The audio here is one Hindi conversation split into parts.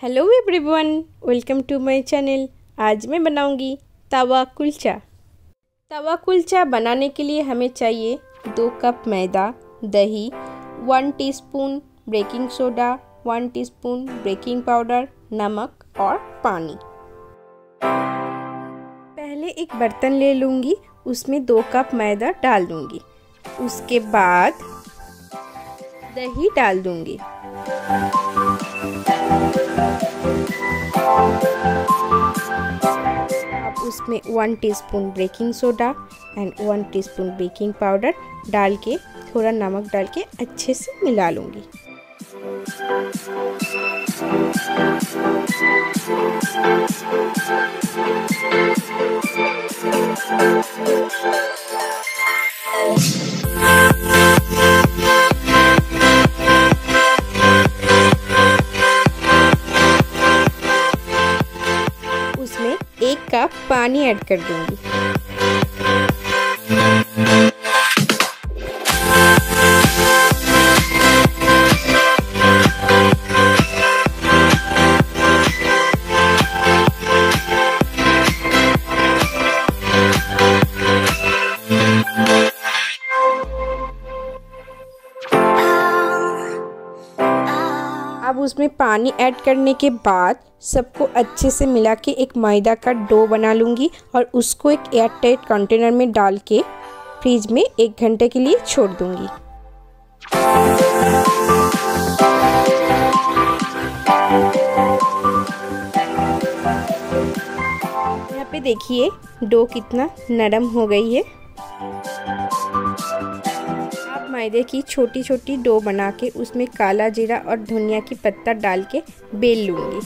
Hello everyone, welcome to my channel. आज मैं बनाऊंगी तवा कुलचा। तवा कुलचा बनाने के लिए हमें चाहिए 2 कप मैदा, दही, 1 teaspoon baking soda, 1 teaspoon baking powder, नमक और पानी। पहले एक बर्तन ले लूँगी, उसमें 2 कप मैदा डाल दूँगी। उसके बाद दही डाल दूँगी। अब उसमें 1 teaspoon baking soda and 1 teaspoon baking powder डाल के थोड़ा नमक डाल के अच्छे से मिला लूँगी। उसमें 1 कप पानी ऐड कर दूंगी। अब उसमें पानी ऐड करने के बाद सबको अच्छे से मिला के एक मैदा का डो बना लूँगी और उसको एक एयर टाइट कंटेनर में डाल के फ्रिज में 1 घंटे के लिए छोड़ दूँगी। यहाँ पे देखिए डो कितना नरम हो गई है। मैदे की छोटी छोटी डो बना के उसमें काला जीरा और धनिया की पत्ता डाल के बेल लूँगी।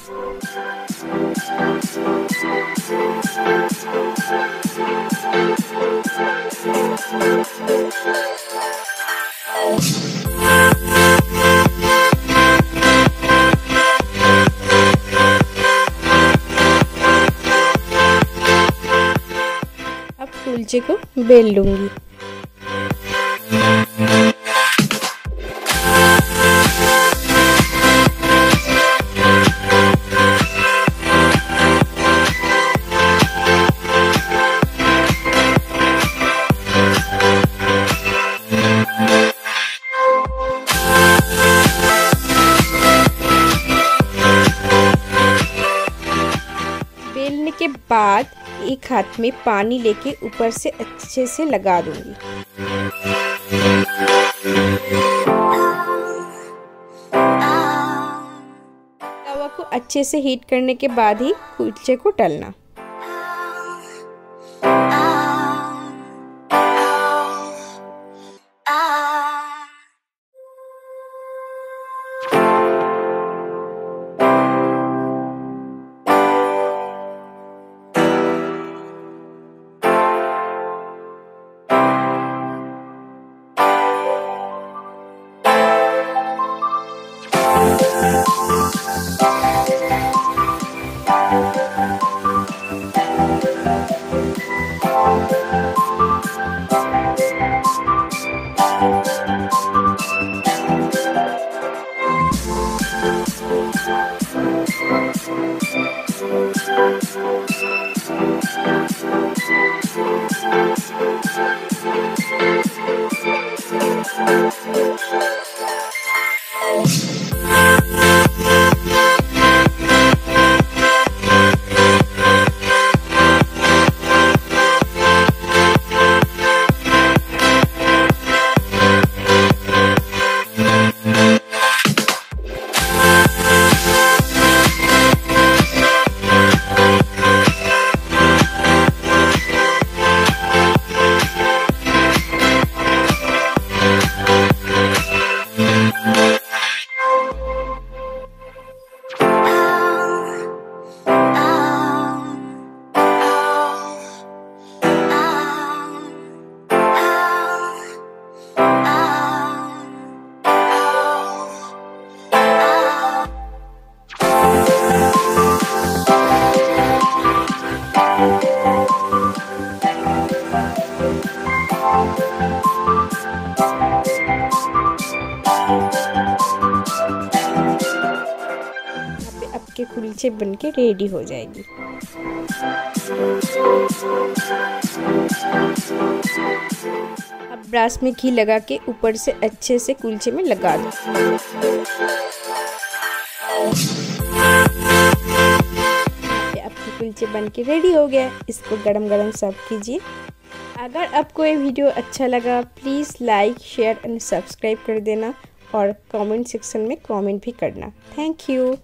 अब कुलचे को बेल लूँगी। बेलने के बाद एक हाथ में पानी लेके ऊपर से अच्छे से लगा दूंगी। तवा को अच्छे से हीट करने के बाद ही कुलचे को तलना। कुलचे बनके रेडी हो जाएगी। अब ब्रश में घी लगा के ऊपर से अच्छे से कुलचे में लगा दो। आपके कुलचे बनके रेडी हो गया। इसको गरम गरम सर्व कीजिए। अगर आपको ये वीडियो अच्छा लगा please like share and subscribe कर देना और कमेंट सेक्शन में कमेंट भी करना। Thank you.